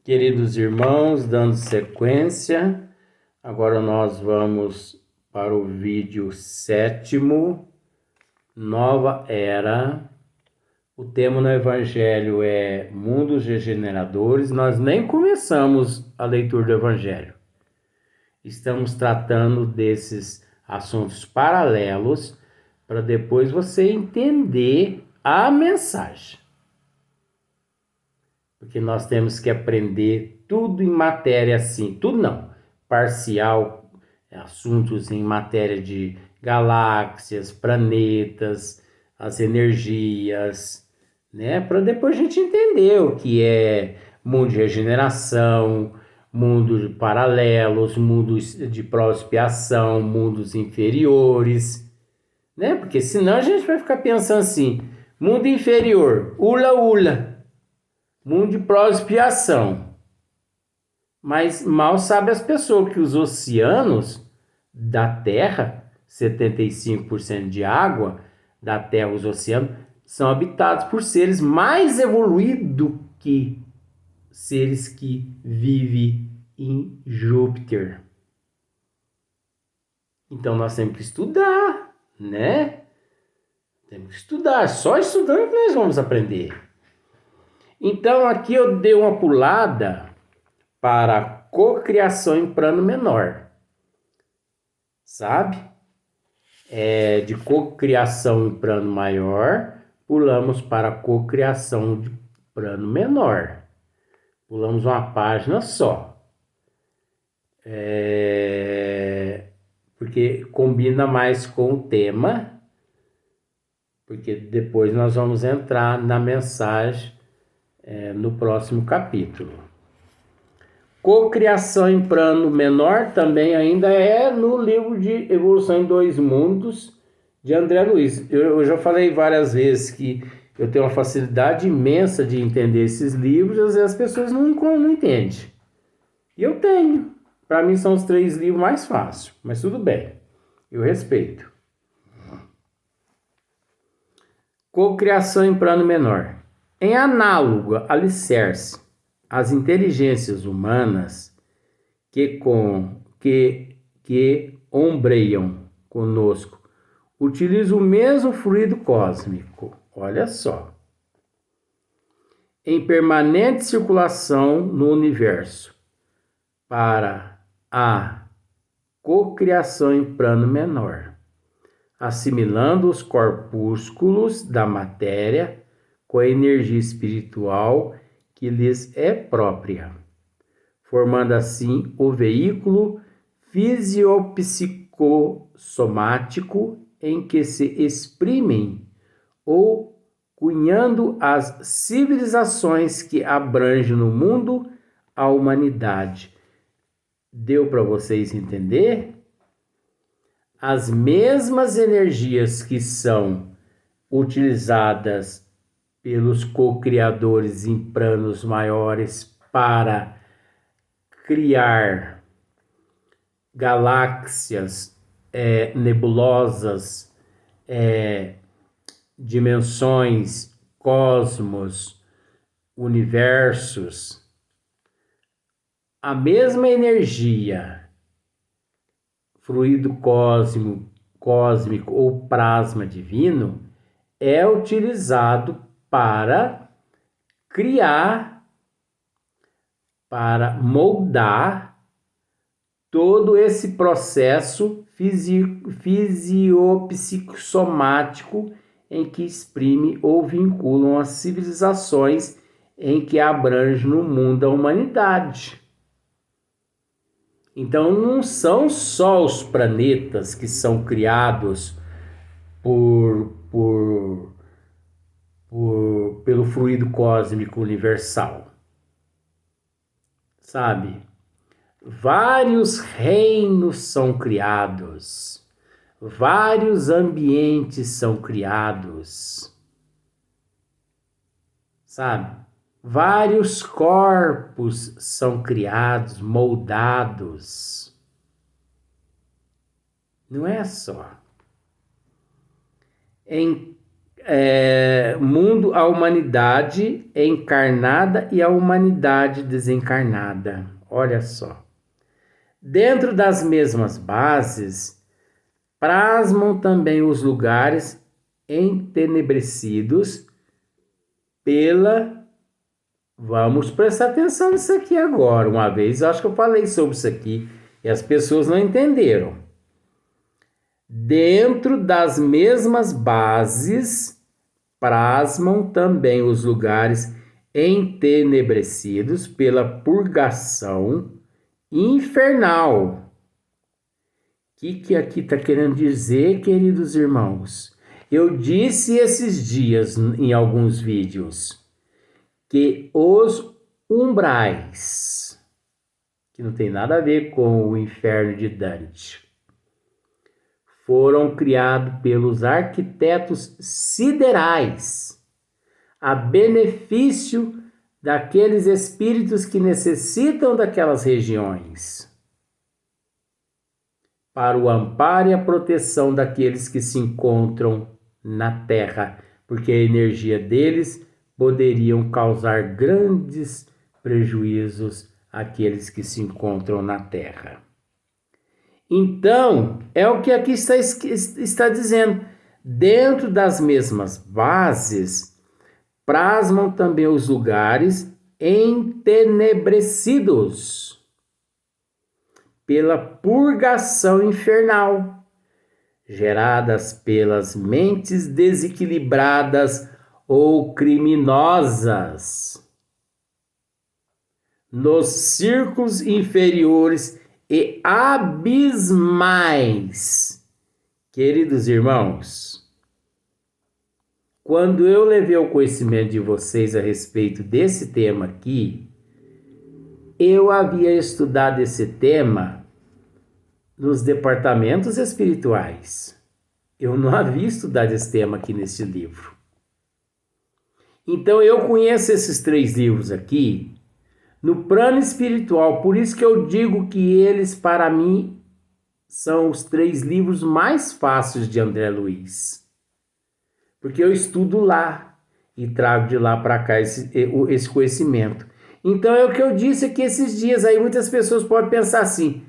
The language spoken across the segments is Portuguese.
Queridos irmãos, dando sequência, agora nós vamos para o vídeo 7º, Nova Era. O tema no Evangelho é Mundos Regeneradores. Nós nem começamos a leitura do Evangelho. Estamos tratando desses assuntos paralelos para depois você entender a mensagem. Porque nós temos que aprender tudo em matéria assim, tudo não, parcial, assuntos em matéria de galáxias, planetas, as energias, né? Para depois a gente entender o que é mundo de regeneração, mundos paralelos, mundos de pró-expiação, mundos inferiores, né? Porque senão a gente vai ficar pensando assim, mundo inferior, ula-ula. Mundo de pró-expiação. Mas mal sabe as pessoas que os oceanos da Terra, 75% de água da Terra, os oceanos, são habitados por seres mais evoluídos que seres que vivem em Júpiter. Então nós temos que estudar, né? Temos que estudar. Só estudando que nós vamos aprender. Então aqui eu dei uma pulada para a cocriação em plano menor, sabe? De cocriação em plano maior, pulamos para a cocriação de plano menor. Pulamos uma página só. Porque combina mais com o tema, porque depois nós vamos entrar na mensagem no próximo capítulo. Cocriação em plano menor também ainda é no livro de Evolução em Dois Mundos, de André Luiz. Eu já falei várias vezes que eu tenho uma facilidade imensa de entender esses livros, às vezes as pessoas não entendem. E eu tenho. Para mim são os 3 livros mais fáceis, mas tudo bem, eu respeito. Cocriação em plano menor. Em análogo alicerce às inteligências humanas que ombreiam conosco, utiliza o mesmo fluido cósmico, olha só, em permanente circulação no universo, para a cocriação em plano menor, assimilando os corpúsculos da matéria com a energia espiritual que lhes é própria, formando assim o veículo fisiopsicossomático em que se exprimem ou cunhando as civilizações que abrangem no mundo a humanidade. Deu para vocês entender? As mesmas energias que são utilizadas pelos co-criadores em planos maiores para criar galáxias, nebulosas, dimensões, cosmos, universos. A mesma energia, fluido cósmico ou plasma divino, é utilizado para criar, para moldar todo esse processo fisiopsicossomático em que exprime ou vinculam as civilizações em que abrange no mundo a humanidade. Então não são só os planetas que são criados pelo fluido cósmico universal, sabe? Vários reinos são criados, vários ambientes são criados, sabe? Vários corpos são criados, moldados. Não é só. mundo, a humanidade encarnada e a humanidade desencarnada. Olha só. Dentro das mesmas bases, plasmam também os lugares entenebrecidos pela... Vamos prestar atenção nisso aqui agora. Uma vez eu acho que eu falei sobre isso aqui e as pessoas não entenderam. Dentro das mesmas bases, plasmam também os lugares entenebrecidos pela purgação infernal. O que aqui está querendo dizer, queridos irmãos? Eu disse esses dias em alguns vídeos que os umbrais, que não tem nada a ver com o inferno de Dante, foram criados pelos arquitetos siderais a benefício daqueles espíritos que necessitam daquelas regiões, para o amparo e a proteção daqueles que se encontram na Terra, porque a energia deles poderiam causar grandes prejuízos àqueles que se encontram na Terra. Então, é o que aqui está dizendo. Dentro das mesmas bases, plasmam também os lugares entenebrecidos pela purgação infernal, geradas pelas mentes desequilibradas ou criminosas, nos círculos inferiores e abismais. Queridos irmãos, quando eu levei ao conhecimento de vocês a respeito desse tema aqui, eu havia estudado esse tema nos departamentos espirituais. Eu não havia estudado esse tema aqui nesse livro. Então eu conheço esses 3 livros aqui no plano espiritual, por isso que eu digo que eles, para mim, são os 3 livros mais fáceis de André Luiz. Porque eu estudo lá e trago de lá para cá esse conhecimento. Então é o que eu disse aqui esses dias, aí muitas pessoas podem pensar assim,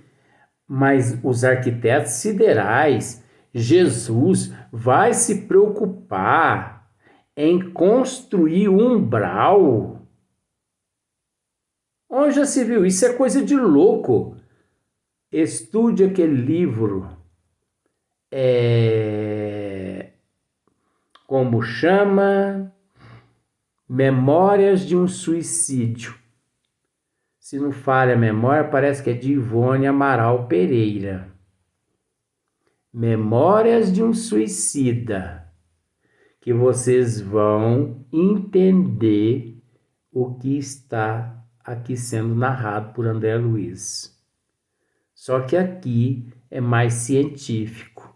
mas os arquitetos siderais, Jesus vai se preocupar em construir um umbral? Onde já se viu? Isso é coisa de louco. Estude aquele livro, como chama? Memórias de um Suicídio. Se não falha a memória, parece que é de Ivone Amaral Pereira. Memórias de um Suicida. Que vocês vão entender o que está aqui sendo narrado por André Luiz. Só que aqui é mais científico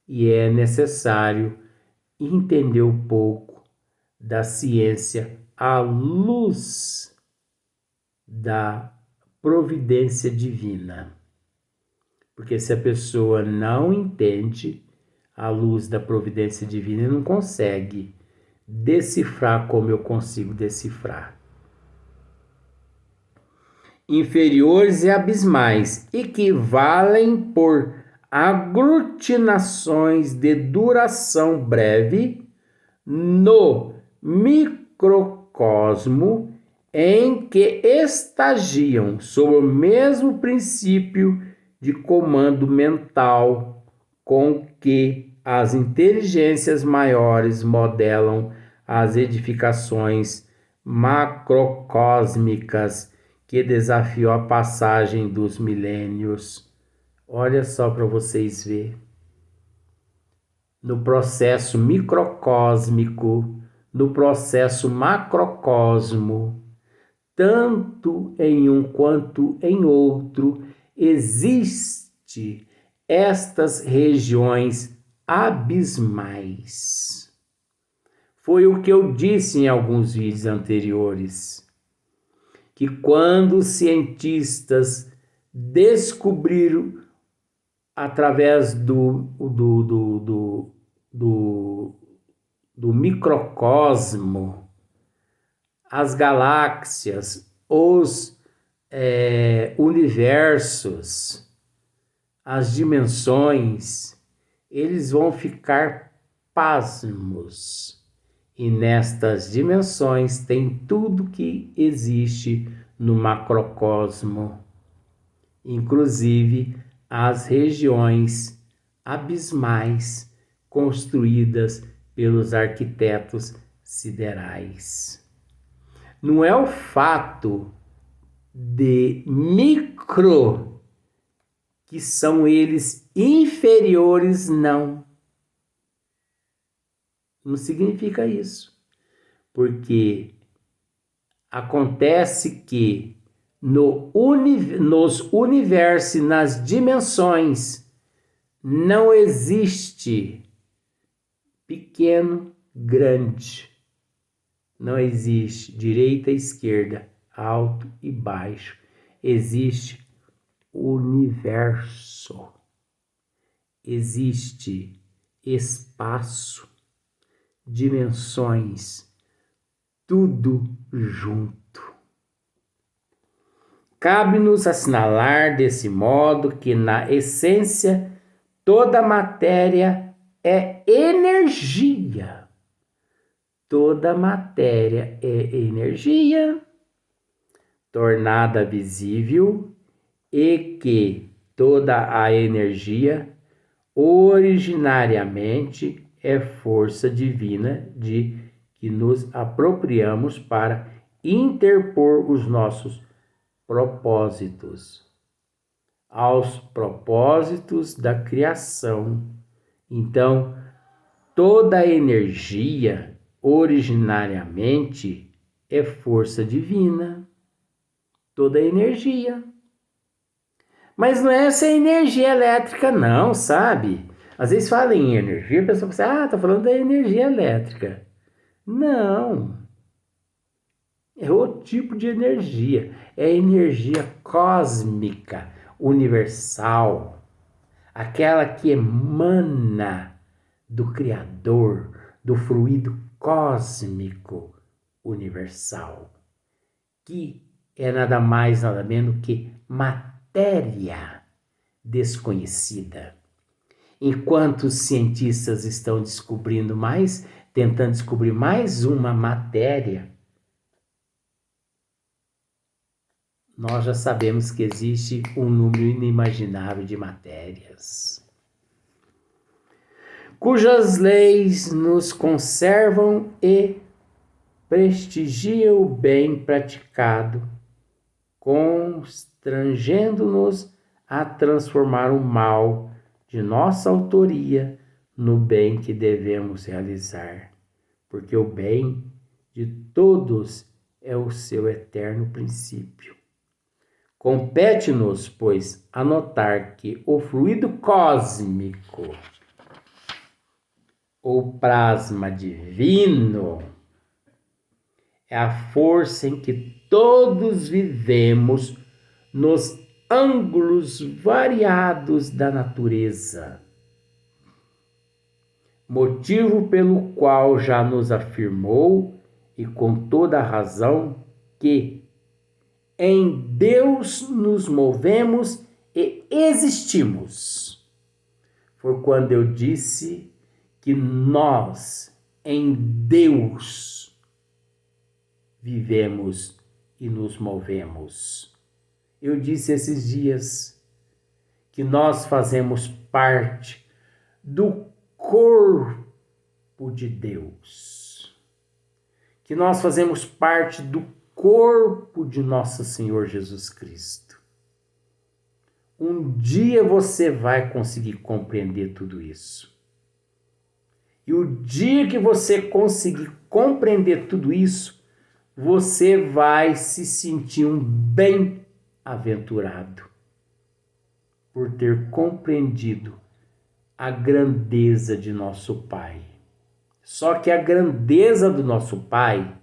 e é necessário entender um pouco da ciência à luz da providência divina. Porque se a pessoa não entende a luz da providência divina, ele não consegue decifrar como eu consigo decifrar. Inferiores e abismais equivalem por aglutinações de duração breve no microcosmo em que estagiam sob o mesmo princípio de comando mental com que as inteligências maiores modelam as edificações macrocósmicas que desafiou a passagem dos milênios. Olha só para vocês verem. No processo microcósmico, no processo macrocosmo, tanto em um quanto em outro, existe estas regiões abismais. Foi o que eu disse em alguns vídeos anteriores, que quando os cientistas descobriram através do do microcosmo, as galáxias, os universos, as dimensões, eles vão ficar pasmos. E nestas dimensões tem tudo que existe no macrocosmo, inclusive as regiões abismais construídas pelos arquitetos siderais. Não é o fato de micro que são eles inferiores, não. Não significa isso. Porque acontece que nos universos, nas dimensões, não existe pequeno, grande. Não existe direita e esquerda, alto e baixo. Existe universo. Existe espaço, dimensões, tudo junto. Cabe-nos assinalar desse modo que, na essência, toda matéria é energia. Toda matéria é energia, tornada visível, e que toda a energia originariamente é força divina de que nos apropriamos para interpor os nossos propósitos aos propósitos da criação. Então, toda a energia originariamente é força divina. Toda a energia. Mas não é essa energia elétrica não, sabe? Às vezes fala em energia, a pessoa pensa, tá falando da energia elétrica. Não. É outro tipo de energia. É energia cósmica, universal. Aquela que emana do Criador, do fluido cósmico universal. Que é nada mais, nada menos que matéria desconhecida. Enquanto os cientistas estão descobrindo mais, tentando descobrir mais uma matéria, nós já sabemos que existe um número inimaginável de matérias, cujas leis nos conservam e prestigiam o bem praticado, constrangendo-nos a transformar o mal de nossa autoria no bem que devemos realizar, porque o bem de todos é o seu eterno princípio. Compete-nos, pois, anotar que o fluido cósmico, ou plasma divino, é a força em que todos vivemos nos ângulos variados da natureza, motivo pelo qual já nos afirmou, e com toda a razão, que em Deus nos movemos e existimos. Foi quando eu disse que nós, em Deus, vivemos e nos movemos. Eu disse esses dias que nós fazemos parte do corpo de Deus, que nós fazemos parte do corpo de nosso Senhor Jesus Cristo. Um dia você vai conseguir compreender tudo isso. E o dia que você conseguir compreender tudo isso, você vai se sentir um bem-aventurado por ter compreendido a grandeza de nosso Pai. Só que a grandeza do nosso Pai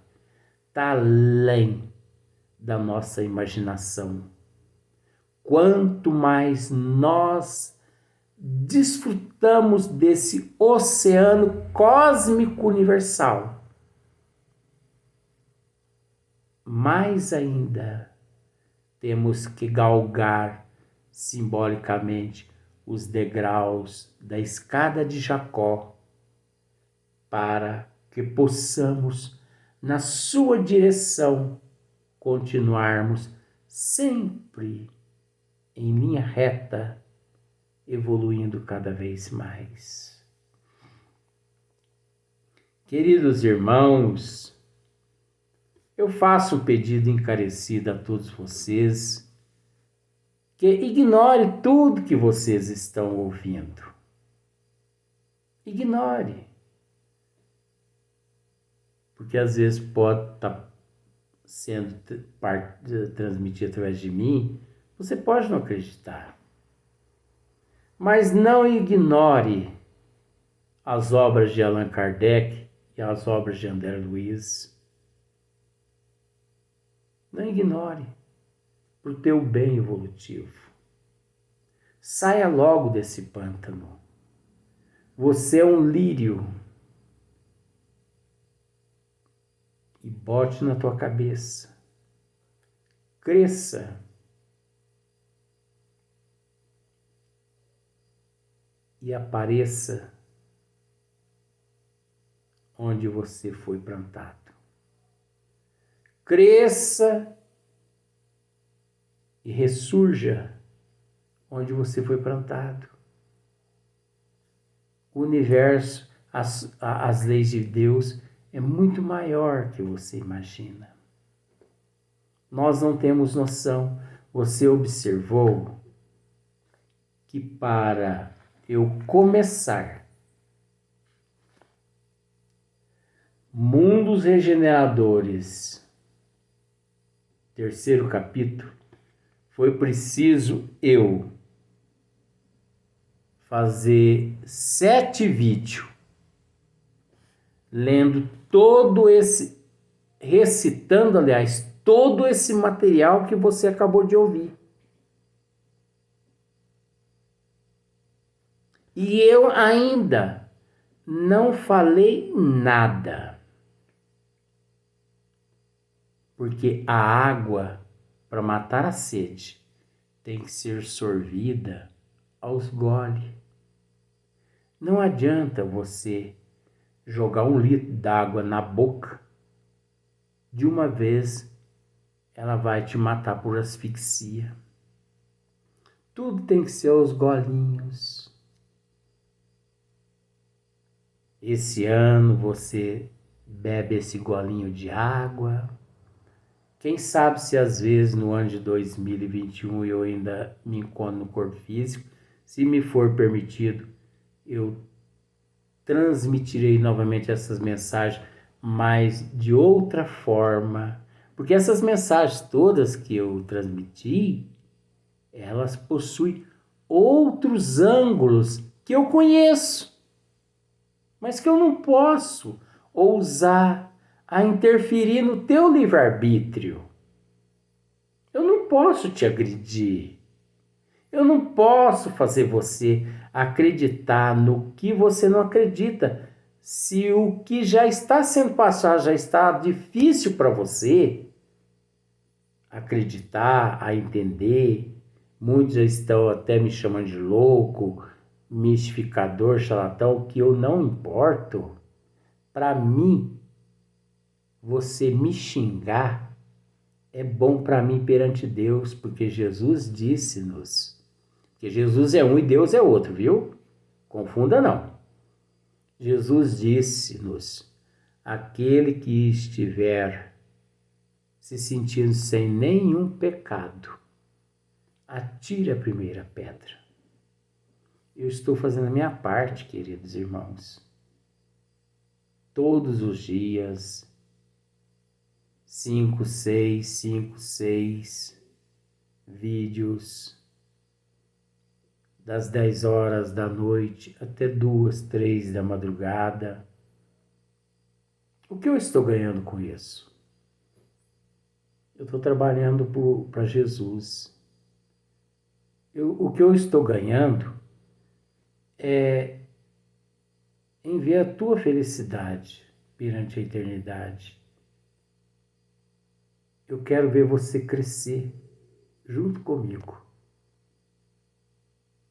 está além da nossa imaginação. Quanto mais nós desfrutamos desse oceano cósmico universal, mais ainda temos que galgar simbolicamente os degraus da escada de Jacó para que possamos, na sua direção, continuarmos sempre em linha reta, evoluindo cada vez mais. Queridos irmãos, eu faço um pedido encarecido a todos vocês, que ignore tudo que vocês estão ouvindo. Ignore. Porque às vezes pode estar sendo transmitido através de mim, você pode não acreditar. Mas não ignore as obras de Allan Kardec e as obras de André Luiz. Não ignore, para o teu bem evolutivo. Saia logo desse pântano. Você é um lírio. E bote na tua cabeça. Cresça. E apareça onde você foi plantado. Cresça e ressurja onde você foi plantado. O universo, as leis de Deus é muito maior que você imagina. Nós não temos noção. Você observou que para eu começar Mundos Regeneradores, 3º capítulo, foi preciso eu fazer 7 vídeos, lendo todo esse, recitando, aliás, todo esse material que você acabou de ouvir. E eu ainda não falei nada. Porque a água, para matar a sede, tem que ser sorvida aos goles. Não adianta você jogar 1 litro d'água na boca. De uma vez, ela vai te matar por asfixia. Tudo tem que ser aos golinhos. Esse ano você bebe esse golinho de água. Quem sabe se às vezes no ano de 2021 eu ainda me encontro no corpo físico, se me for permitido, eu transmitirei novamente essas mensagens, mas de outra forma. Porque essas mensagens todas que eu transmiti, elas possuem outros ângulos que eu conheço, mas que eu não posso ousar a interferir no teu livre-arbítrio. Eu não posso te agredir. Eu não posso fazer você acreditar no que você não acredita. Se o que já está sendo passado já está difícil para você acreditar, a entender, muitos já estão até me chamando de louco, mistificador, charlatão, que eu não importo. Para mim, você me xingar é bom para mim perante Deus, porque Jesus disse-nos que Jesus é um e Deus é outro, viu? Confunda não. Jesus disse-nos: aquele que estiver se sentindo sem nenhum pecado, atire a primeira pedra. Eu estou fazendo a minha parte, queridos irmãos. Todos os dias, 5, 6 vídeos, das 10 horas da noite até 2, 3 da madrugada. O que eu estou ganhando com isso? Eu estou trabalhando para Jesus. O que eu estou ganhando em ver a tua felicidade perante a eternidade. Eu quero ver você crescer junto comigo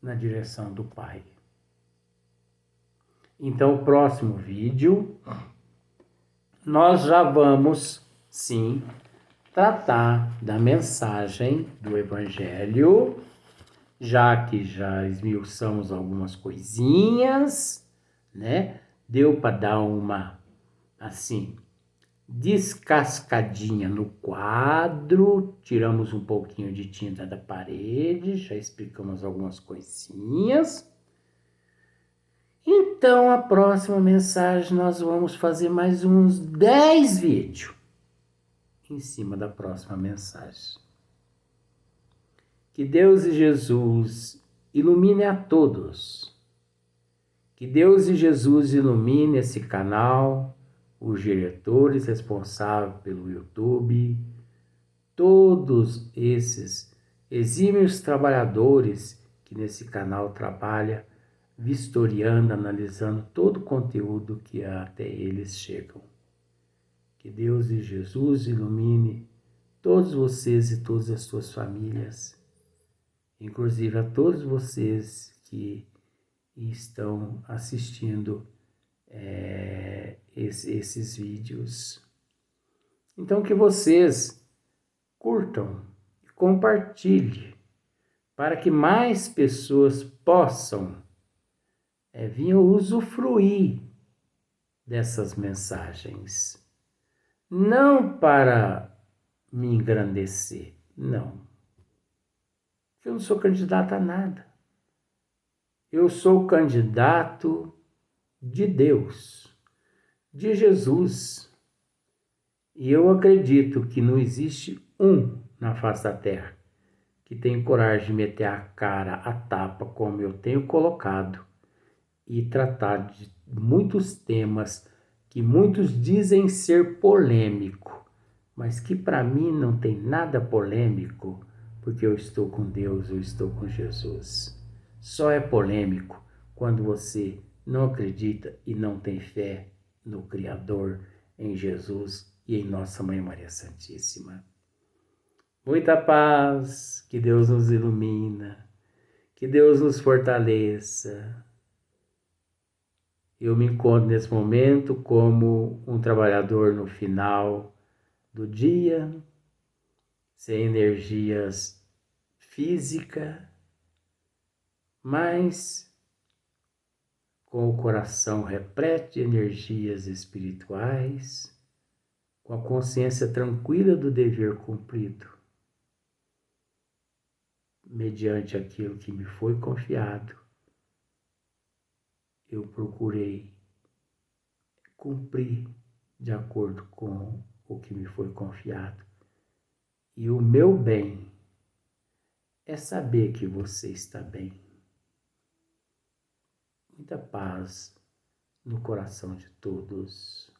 na direção do Pai. Então, o próximo vídeo, nós já vamos, sim, tratar da mensagem do Evangelho, já que já esmiuçamos algumas coisinhas, né? Deu para dar uma, assim, descascadinha no quadro, tiramos um pouquinho de tinta da parede, já explicamos algumas coisinhas. Então, a próxima mensagem nós vamos fazer mais uns 10 vídeos em cima da próxima mensagem. Que Deus e Jesus ilumine a todos. Que Deus e Jesus ilumine esse canal, os diretores responsáveis pelo YouTube, todos esses exímios trabalhadores que nesse canal trabalham, vistoriando, analisando todo o conteúdo que até eles chegam. Que Deus e Jesus ilumine todos vocês e todas as suas famílias, inclusive a todos vocês que estão assistindo esses vídeos. Então que vocês curtam e compartilhem para que mais pessoas possam vir usufruir dessas mensagens. Não para me engrandecer, não. Eu não sou candidato a nada. Eu sou candidato de Deus, de Jesus. E eu acredito que não existe um na face da terra que tem coragem de meter a cara a tapa como eu tenho colocado e tratar de muitos temas que muitos dizem ser polêmico, mas que para mim não tem nada polêmico, porque eu estou com Deus, eu estou com Jesus. Só é polêmico quando você não acredita e não tem fé no Criador, em Jesus e em Nossa Mãe Maria Santíssima. Muita paz, que Deus nos ilumina, que Deus nos fortaleça. Eu me encontro nesse momento como um trabalhador no final do dia, sem energias físicas, mas com o coração repleto de energias espirituais, com a consciência tranquila do dever cumprido, mediante aquilo que me foi confiado. Eu procurei cumprir de acordo com o que me foi confiado. E o meu bem é saber que você está bem. Muita paz no coração de todos.